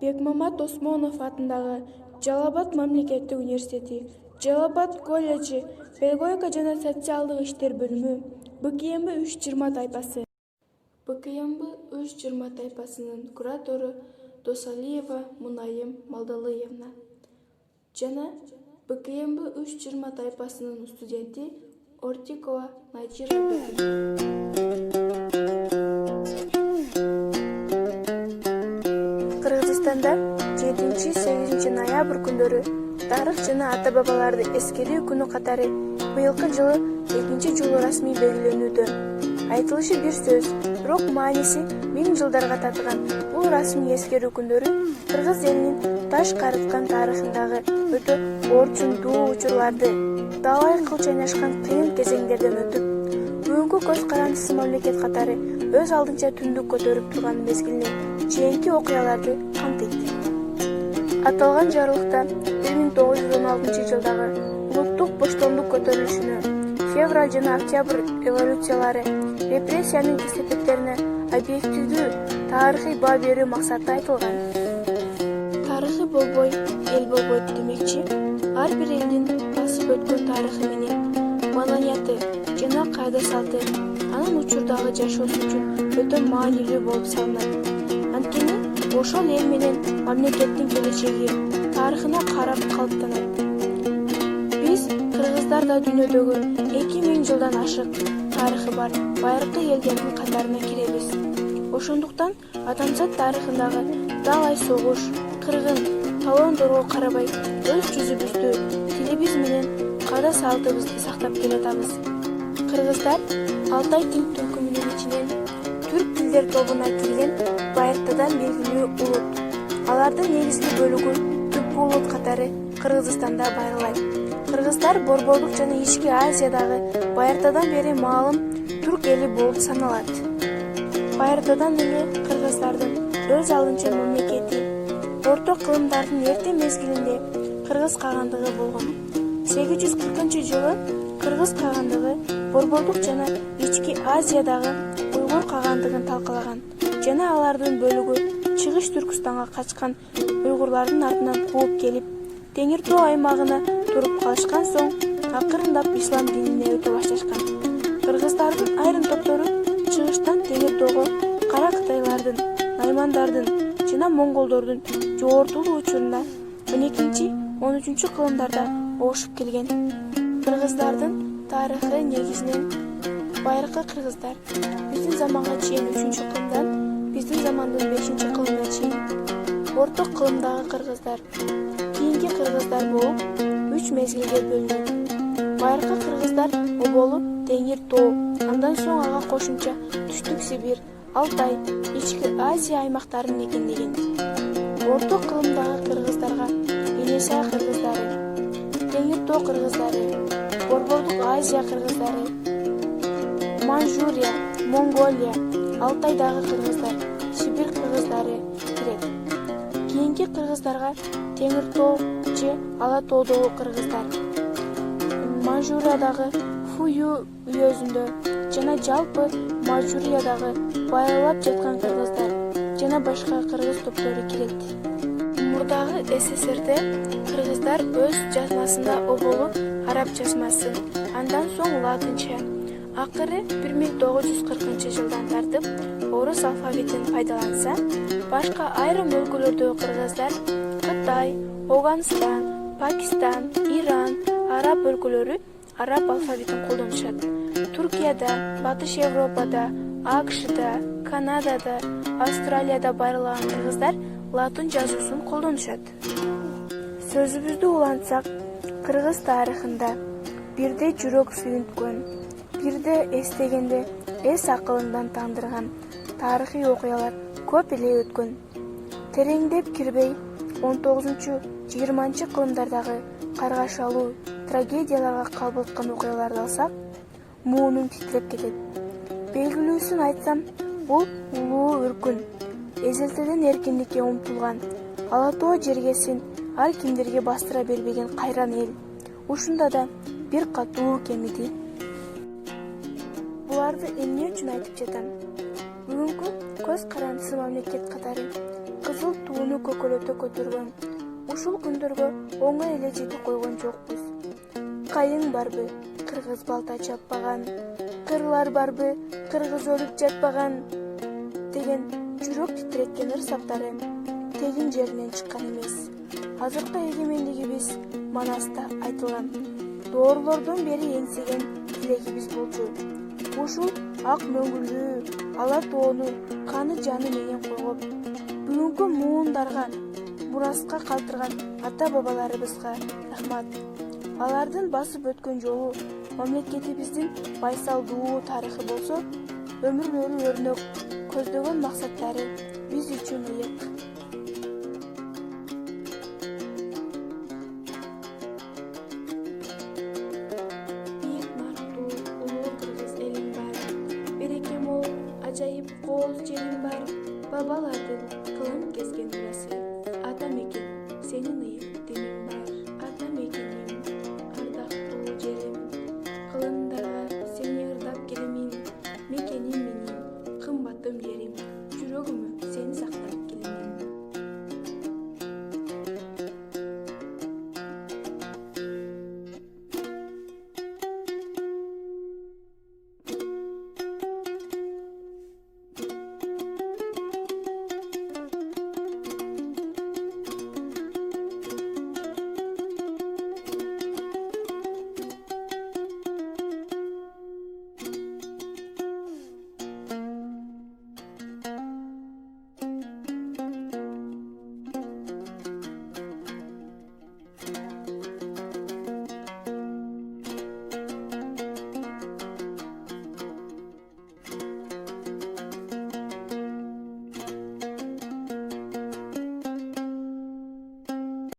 Бекмамат Осмонов атындагы Жалал Абад мамлекеттик университети, Жалал Абад колледжи, педагогика жана социалдык иштер бөлүмү, БКМБ 320 тайпасы. БКМБ 320 тайпасынын куратору Досалиева Мунайым Малдалыевна жана БКМБ 320 тайпасынын студенти Ортикова Найчира Кыргызстанда 7-8 ноябрь күндөрү тарых жана ата бабаларды эскерүү күнү катары быйылкы жылы 2 жолу расмий белгиленүүдө. Айтылышы бир сөз, бирок мааниси 1000 жылдарга татыган бул расмий эскерүү күндөрү кыргыз элинин таш карыткан тарыхындагы өтө орчундуу учурларды далай кыл чайнашкан кыйын кезеңдерден өтүп, бүгүнкү көз карандысы мамлекет катары өз алдынча түндүк көтөрүп турган мезгилине чейинки окуяларды камтыйт. Аталган жарлыкта 1916 жылдагы улуттук боштондук көтөрүлүшүнө, февраль жана октябрь революциялары, репрессиянын кесепеттерине объективдүү тарыхый баа берүү максаты айтылган. Тарыхы болбой, эл болбойт демекчи, ар бир элдин басып өткөн тарыхы менен маданияты жана кайда салты анын учурдагы жашоосу үчүн өтө маанилүү болуп саналат. Анткени ошол эл менен мамлекеттин келечеги тарыхына карап калыптанат. Биз кыргыздар да дүйнөдөгү 2000 жылдан ашык тарыхы бар байыркы элдердин катарына киребиз. Ошондуктан адамзат тарыхындагы далай согуш, кыргын, талоондорго карабай өз жүзүбүздү, тилибиз менен кайда салтыбызды сактап келатабыз. Кыргыздар Алтай тил түркүмүнүн ичинен түрк тилдер тобуна кирген байыртадан белгилүү улут. Алардын негизги бөлүгү түп улут катары Кыргызстанда байырылат. Кыргыздар Борбордук жана Ички Азиядагы байыртадан бери маалым түрк эли болуп саналат. Байыртадан эле кыргыздардын өз алдынча мамлекети, орто кылымдардын эрте мезгилинде кыргыз кагандыгы болгон. 840 жылы кыргыз кагандыгы Борбордук жана Ички Азиядагы уйгур кагандыгын талкалаган жана алардын бөлүгү Чыгыш Түркүстанга качкан уйгурлардын артынан кууп келип, Теңир Тоо аймагына туруп калышкан соң, акырындап ислам динине өтө башташкан. Кыргыздардын айрым топтору чыгыштан Теңир Тоого кара кытайлардын, наймандардын жана монголдордун жоортулуу учурунда 12-13 кылымдарда оошуп келген. Кыргыздардын тарыхы негизинен байыркы кыргыздар биздин заманга чейин 3-кылымдан биздин замандын 5-кылымына чейин орто кылымдагы кыргыздар, кийинки кыргыздар болуп 3 мезгилге бөлүнөт. Байыркы кыргыздар оболу Теңир Тоо, андан соң ага кошумча Түштүк Сибирь, Алтай, Ички Азия аймактарын мекендеген. Орто кылымдагы кыргыздарга Енесай кыргыздары, Теңир Тоо кыргыздары, Борбордук Азия кыргыздары, Манчжурия, Монголия, Алтайдагы кыргыздар, Сибирь кыргыздары кирет. Кийинки кыргыздарга Теңир Тоо же Ала Тоодогу кыргыздар, Манчжуриядагы Фую уезүндө жана жалпы Манчжуриядагы байылап жаткан кыргыздар жана башка кыргыз топтору кирет. Мурдагы СССРде кыргыздар өз жазмасында оболу араб жазмасын, андан соң латынча, акыры 1940 жылдан тартып орус алфавитин пайдаланса, башка айрым өлкөлөрдөгү кыргыздар Кытай, Афганистан, Пакистан, Иран, араб өлкөлөрү араб алфавитин колдонушат. Туркияда, Батыш Европада, АКШда, Канадада, Австралияда байырлаган кыргыздар латын жазуусун колдонушат. Сөзүбүздү улантсак, кыргыз тарыхында бирде жүрөк сүйүнткөн, бирде эстегенде эс акылыңдан тандырган тарыхый окуялар көп эле өткөн. Тереңдеп кирбей 19-20 кылымдардагы каргашалуу трагедияларга кабылткан окуяларды алсак, муунум титиреп кетет. Белгилүүсүн айтсам, бул улуу үркүн, эзелтеден эркиндикке умтулган, Ала Тоо жергесин ар кимдерге бастыра бербеген кайран эл. Ушунда да бир катуу кемиди. Буларды эмне үчүн айтып жатам? Бүгүнкү көз карандысы мамлекет катары кызыл тууну көкөлдөп көбөлөтө көтөргөн. Ушул күндөргө оңой эле жете койгон жокпуз. Кайың барбы, кыргыз балта чаппаган, кырлар барбы, кыргыз өлүп жатпаган деген жүрөк титиреткен ыр саптары тегин жеринен чыккан эмес. Азыркы эгемендигибиз Манаста айтылган доорлордон бери эңсеген тилегибиз болчу. Ушул ак мөңгүлүү, ала тоону каны жаны менен коргоп, бүгүнкү муундарга мураска калтырган ата-бабаларыбызга рахмат. Алардын басып өткөн жолу мамлекетибиздин байсалдуу тарыхы болсо, өмүрлөрү өрнөк, көздөгөн максаттары биз үчүн ыйык. Бийик нарктуу улуу кыргыз элиң бар, береке мол, ажайып кол жериң бар, бабалардын кылым кезген мурасы, ата мекен сенин